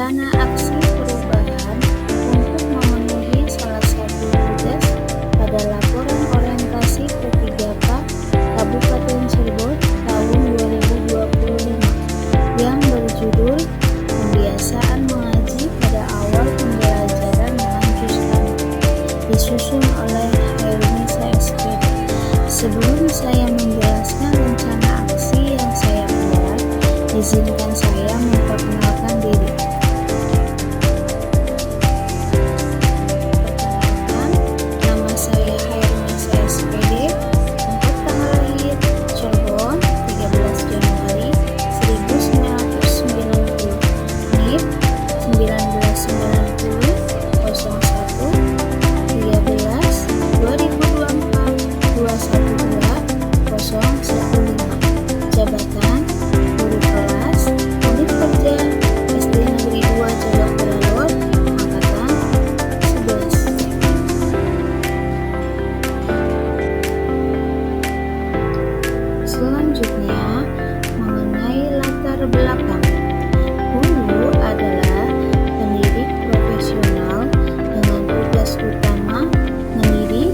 rencana aksi perubahan untuk memenuhi salah satu tugas pada laporan orientasi P3K Kabupaten Cirebon tahun 2025 yang berjudul Pembiasaan Mengaji pada Awal Pembelajaran Melanjutkan, disusun oleh Hairunisa SPD. Sebelum saya menjelaskan rencana aksi yang saya buat, izinkan saya memperkenalkan diri. Perkenalkan, nama saya Hairunisa SPD, tempat tanggal lahir Cirebon 13 Januari 1990, NIP 1990 01 13 2024 212 015, jabatan guru kelas unit kerja SD Negeri 2 Jagapura angkatan 11. Selanjutnya, mengenai latar belakang. Guru adalah pendidik profesional dengan tugas utama mendidik,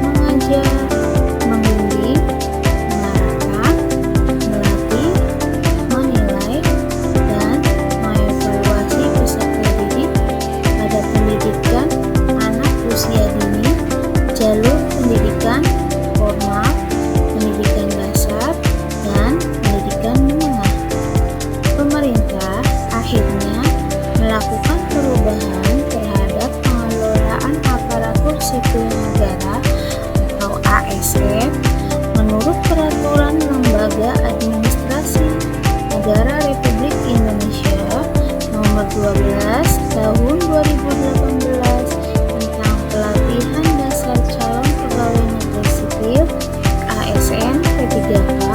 mengajar, membimbing, mengarahkan, melatih, menilai, dan mengevaluasi peserta didik pada pendidikan anak usia dini, jalur pendidikan formal, pendidikan dasar, dan pendidikan menengah. Pemerintah akhirnya melakukan perubahan terhadap pengelolaan aparatur sipil negara atau ASN menurut Peraturan Lembaga Administrasi Negara Republik Indonesia Nomor 12 Tahun 2018 tentang pelatihan dasar calon pegawai negeri sipil ASN P3K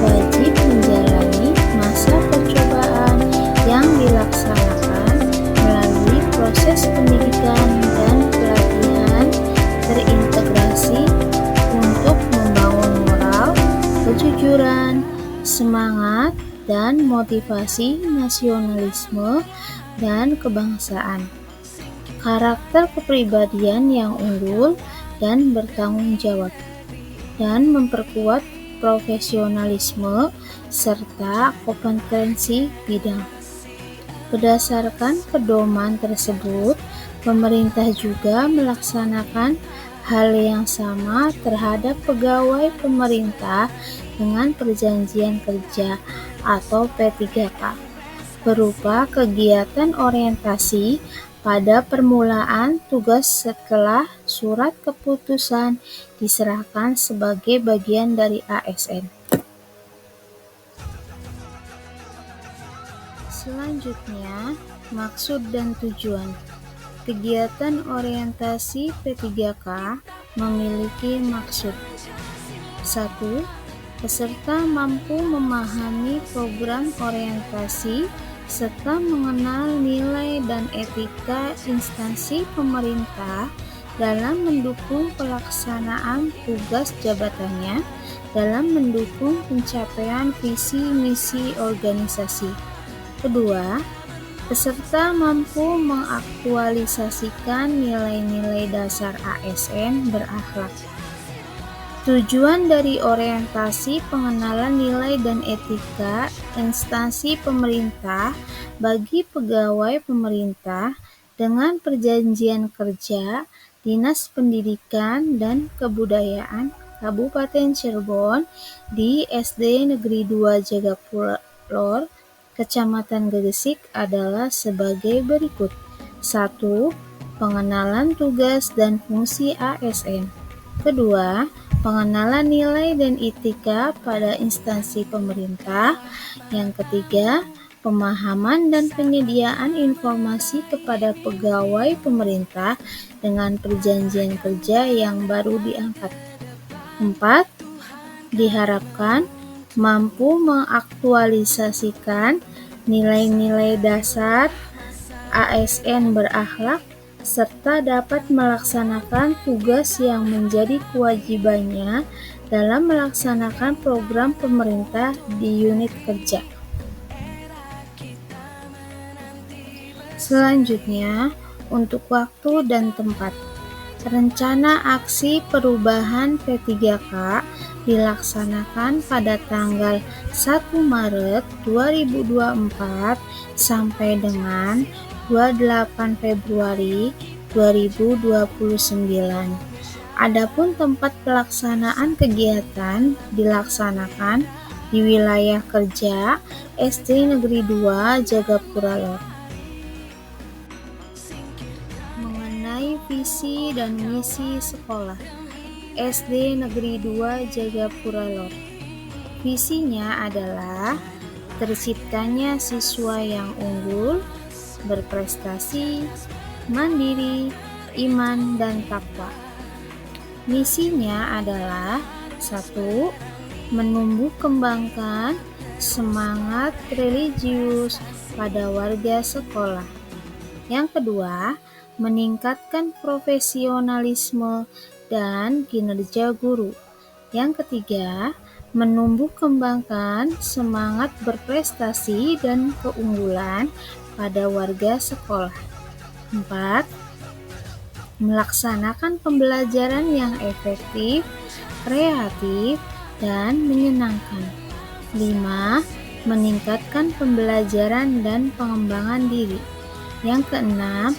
wajib menjalani masa percobaan yang dilaksanakan melalui proses pendidikan dan pelatihan terintegrasi untuk membangun moral, kejujuran, semangat, dan motivasi nasionalisme dan kebangsaan, karakter kepribadian yang unggul dan bertanggung jawab, dan memperkuat profesionalisme serta kompetensi bidang. Berdasarkan pedoman tersebut, pemerintah juga melaksanakan hal yang sama terhadap pegawai pemerintah dengan perjanjian kerja atau P3K, berupa kegiatan orientasi pada permulaan tugas setelah surat keputusan diserahkan sebagai bagian dari ASN. Selanjutnya, maksud dan tujuan. Kegiatan orientasi P3K memiliki maksud. 1. Peserta mampu memahami program orientasi serta mengenal nilai dan etika instansi pemerintah dalam mendukung pelaksanaan tugas jabatannya dalam mendukung pencapaian visi misi organisasi. Kedua, peserta mampu mengaktualisasikan nilai-nilai dasar ASN berakhlak. Tujuan dari orientasi pengenalan nilai dan etika instansi pemerintah bagi pegawai pemerintah dengan perjanjian kerja Dinas Pendidikan dan Kebudayaan Kabupaten Cirebon di SD Negeri 2 Jagapura, Kecamatan Gegesik adalah sebagai berikut. 1. Pengenalan tugas dan fungsi ASN. Kedua, pengenalan nilai dan etika pada instansi pemerintah. Yang ketiga, pemahaman dan penyediaan informasi kepada pegawai pemerintah dengan perjanjian kerja yang baru diangkat. 4. Diharapkan mampu mengaktualisasikan nilai-nilai dasar ASN berakhlak serta dapat melaksanakan tugas yang menjadi kewajibannya dalam melaksanakan program pemerintah di unit kerja. Selanjutnya, untuk waktu dan tempat. Rencana aksi perubahan P3K dilaksanakan pada tanggal 1 Maret 2024 sampai dengan 28 Februari 2029. Adapun tempat pelaksanaan kegiatan dilaksanakan di wilayah kerja SD Negeri 2 Jagapura Lor. Mengenai visi dan misi sekolah SD Negeri 2 Jagapura Lor. Visinya adalah terciptanya siswa yang unggul, berprestasi, mandiri, iman, dan takwa. Misinya adalah 1. Menumbuh kembangkan semangat religius pada warga sekolah. Yang kedua, meningkatkan profesionalisme dan kinerja guru. Yang ketiga, menumbuh kembangkan semangat berprestasi dan keunggulan pada warga sekolah. 4. Melaksanakan pembelajaran yang efektif, kreatif, dan menyenangkan. 5. Meningkatkan pembelajaran dan pengembangan diri. Yang keenam,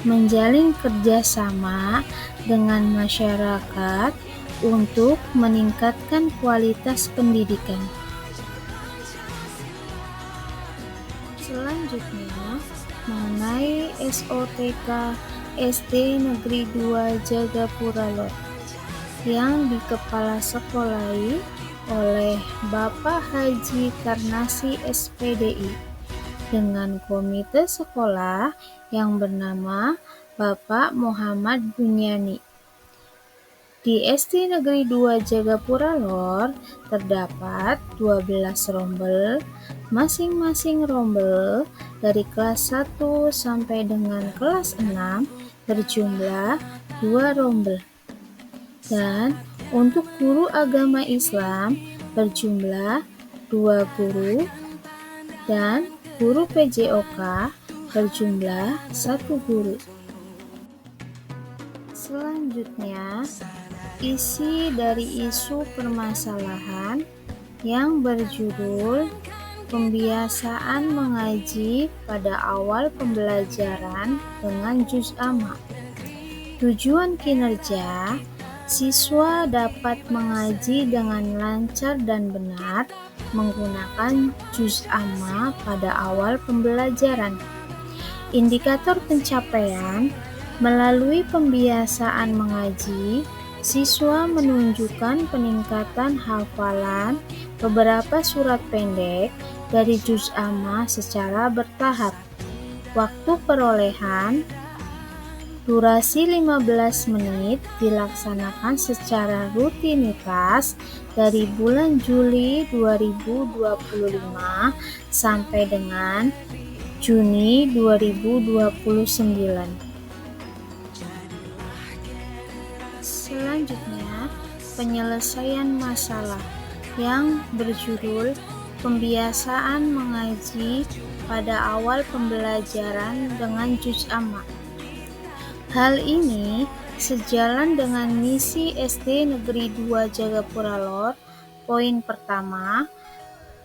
menjalin kerjasama dengan masyarakat untuk meningkatkan kualitas pendidikan. Selanjutnya, mengenai SOTK SD Negeri 2 Jagapura Lor yang dikepala sekolahi oleh Bapak Haji Karnasi SPDI dengan komite sekolah yang bernama Bapak Muhammad Bunyani. Di SD Negeri 2 Jagapura Lor terdapat 12 rombel, masing-masing rombel dari kelas 1 sampai dengan kelas 6 berjumlah 2 rombel. Dan untuk guru agama Islam berjumlah 2 guru dan guru PJOK berjumlah 1 guru. Selanjutnya, isi dari isu permasalahan yang berjudul Pembiasaan mengaji pada awal pembelajaran dengan juz amma. Tujuan kinerja, siswa dapat mengaji dengan lancar dan benar menggunakan juz amma pada awal pembelajaran. Indikator pencapaian, melalui pembiasaan mengaji, siswa menunjukkan peningkatan hafalan beberapa surat pendek dari juz amma secara bertahap. Waktu perolehan, durasi 15 menit dilaksanakan secara rutinitas dari bulan Juli 2025 sampai dengan Juni 2029. Selanjutnya, penyelesaian masalah yang berjudul Pembiasaan mengaji pada awal pembelajaran dengan juz amma. Hal ini sejalan dengan misi SD Negeri 2 Jagapura Lor. Poin pertama,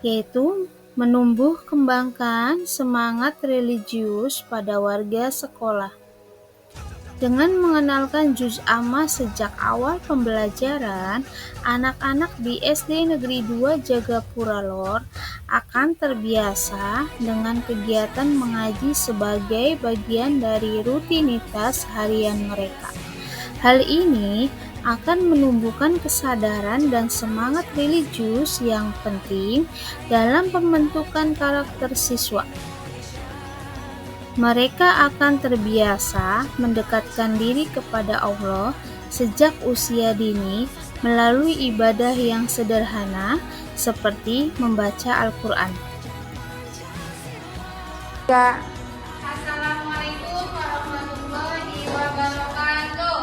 yaitu menumbuh kembangkan semangat religius pada warga sekolah. Dengan mengenalkan juz amma sejak awal pembelajaran, anak-anak di SD Negeri 2 Jagapura Lor akan terbiasa dengan kegiatan mengaji sebagai bagian dari rutinitas harian mereka. Hal ini akan menumbuhkan kesadaran dan semangat religius yang penting dalam pembentukan karakter siswa. Mereka akan terbiasa mendekatkan diri kepada Allah sejak usia dini melalui ibadah yang sederhana seperti membaca Al-Quran. Assalamualaikum warahmatullahi wabarakatuh.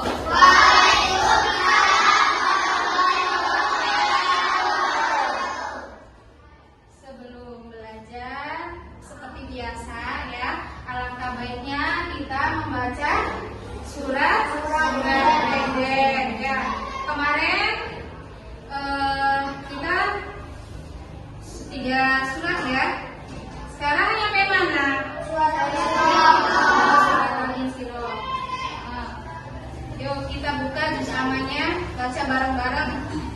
Sebelum belajar, seperti biasa ya, alangkah baiknya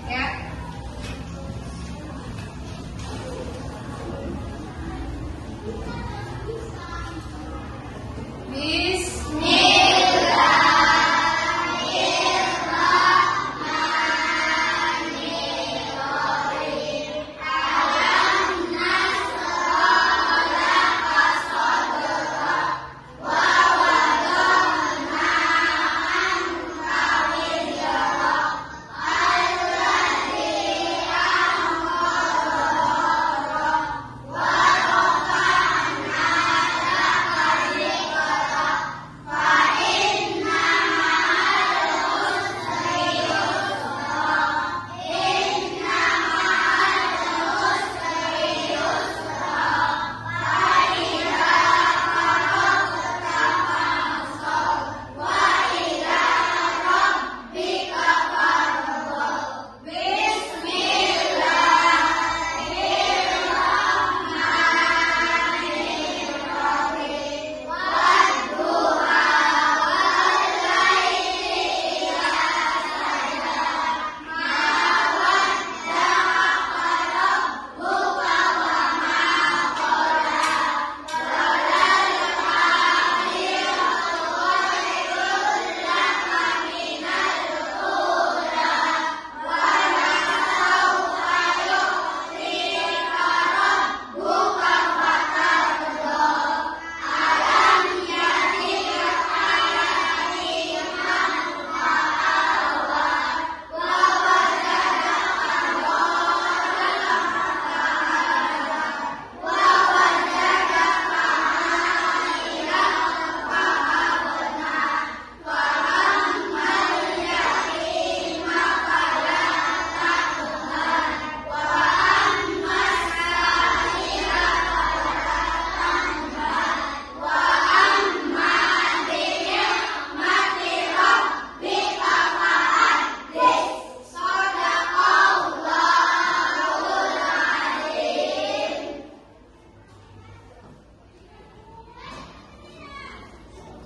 Ya.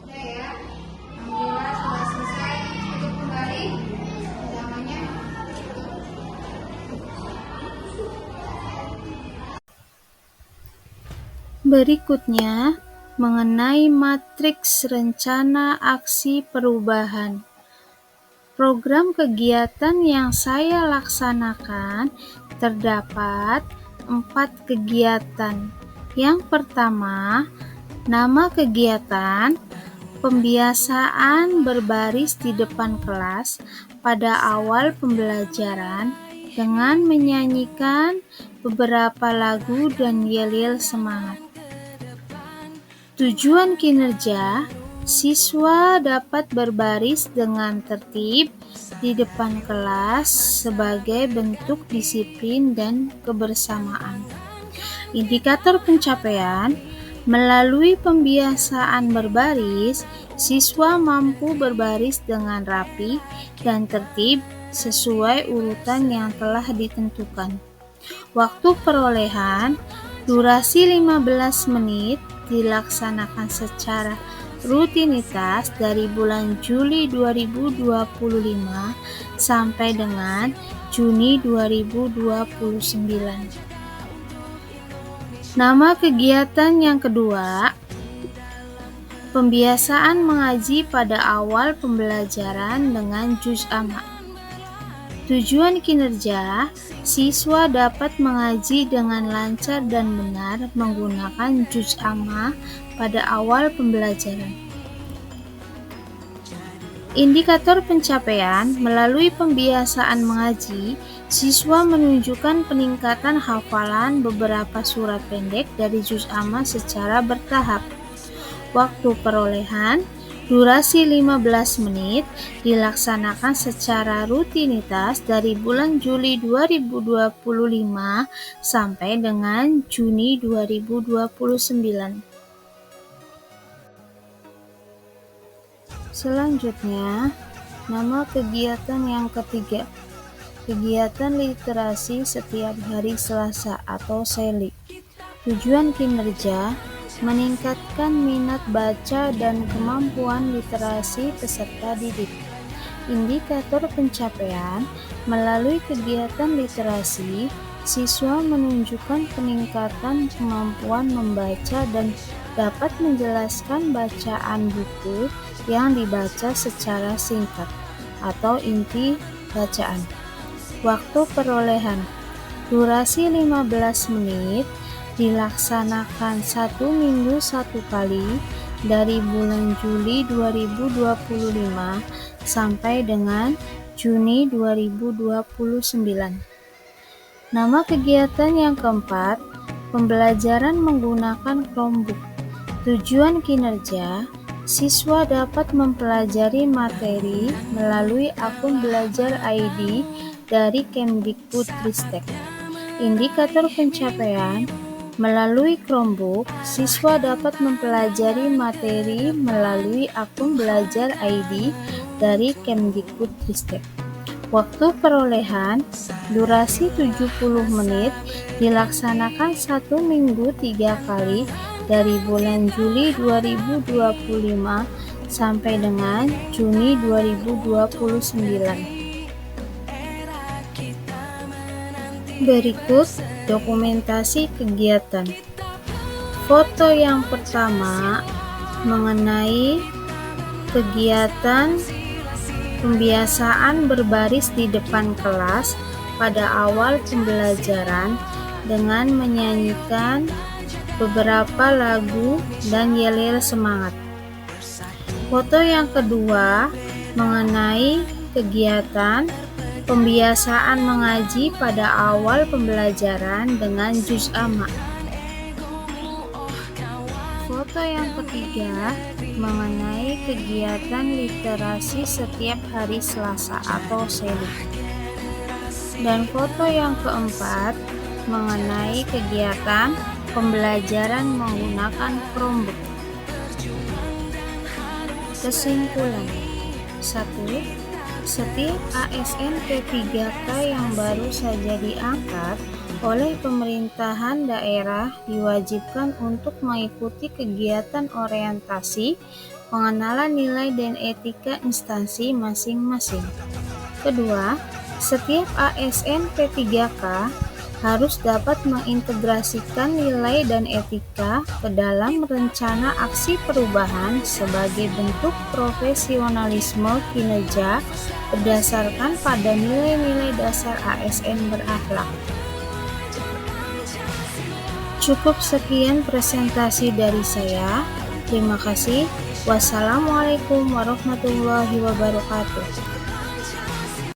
Udah ya. Alhamdulillah sudah selesai. Untuk kembali namanya. Berikutnya, mengenai matriks rencana aksi perubahan. Program kegiatan yang saya laksanakan terdapat 4 kegiatan. Yang pertama, nama kegiatan pembiasaan berbaris di depan kelas pada awal pembelajaran dengan menyanyikan beberapa lagu dan yel-yel semangat. Tujuan kinerja, siswa dapat berbaris dengan tertib di depan kelas sebagai bentuk disiplin dan kebersamaan. Indikator pencapaian, melalui pembiasaan berbaris, siswa mampu berbaris dengan rapi dan tertib sesuai urutan yang telah ditentukan. Waktu perolehan, durasi 15 menit, dilaksanakan secara rutinitas dari bulan Juli 2025 sampai dengan Juni 2029. Nama kegiatan yang kedua, pembiasaan mengaji pada awal pembelajaran dengan juz amma. Tujuan kinerja, siswa dapat mengaji dengan lancar dan benar menggunakan juz amma pada awal pembelajaran. Indikator pencapaian, melalui pembiasaan mengaji, siswa menunjukkan peningkatan hafalan beberapa surat pendek dari juz amma secara bertahap. Waktu perolehan, durasi 15 menit, dilaksanakan secara rutinitas dari bulan Juli 2025 sampai dengan Juni 2029. Selanjutnya, nama kegiatan yang ketiga, kegiatan literasi setiap hari Selasa atau SELI. Tujuan kinerja, meningkatkan minat baca dan kemampuan literasi peserta didik. Indikator pencapaian melalui kegiatan literasi, siswa menunjukkan peningkatan kemampuan membaca dan dapat menjelaskan bacaan buku yang dibaca secara singkat atau inti bacaan. Waktu perolehan durasi 15 menit, dilaksanakan 1 minggu 1 kali dari bulan Juli 2025 sampai dengan Juni 2029. Nama kegiatan yang keempat, pembelajaran menggunakan Chromebook. Tujuan kinerja, siswa dapat mempelajari materi melalui akun Belajar ID dari Kemdikbudristek. Indikator pencapaian, melalui Chromebook, siswa dapat mempelajari materi melalui akun Belajar ID dari Kemdikbudristek. Waktu perolehan, durasi 70 menit, dilaksanakan 1 minggu 3 kali dari bulan Juli 2025 sampai dengan Juni 2029. Berikut dokumentasi kegiatan. Foto yang pertama mengenai kegiatan pembiasaan berbaris di depan kelas pada awal pembelajaran dengan menyanyikan beberapa lagu dan yel-yel semangat. Foto yang kedua mengenai kegiatan pembiasaan mengaji pada awal pembelajaran dengan juz amma. Foto yang ketiga mengenai kegiatan literasi setiap hari Selasa atau SELI. Dan foto yang keempat mengenai kegiatan pembelajaran menggunakan Chromebook. Kesimpulan 1. Setiap ASN P3K yang baru saja diangkat oleh pemerintahan daerah diwajibkan untuk mengikuti kegiatan orientasi, pengenalan nilai dan etika instansi masing-masing. Kedua, setiap ASN P3K harus dapat mengintegrasikan nilai dan etika ke dalam rencana aksi perubahan sebagai bentuk profesionalisme kinerja berdasarkan pada nilai-nilai dasar ASN berakhlak. Cukup sekian presentasi dari saya. Terima kasih. Wassalamualaikum warahmatullahi wabarakatuh.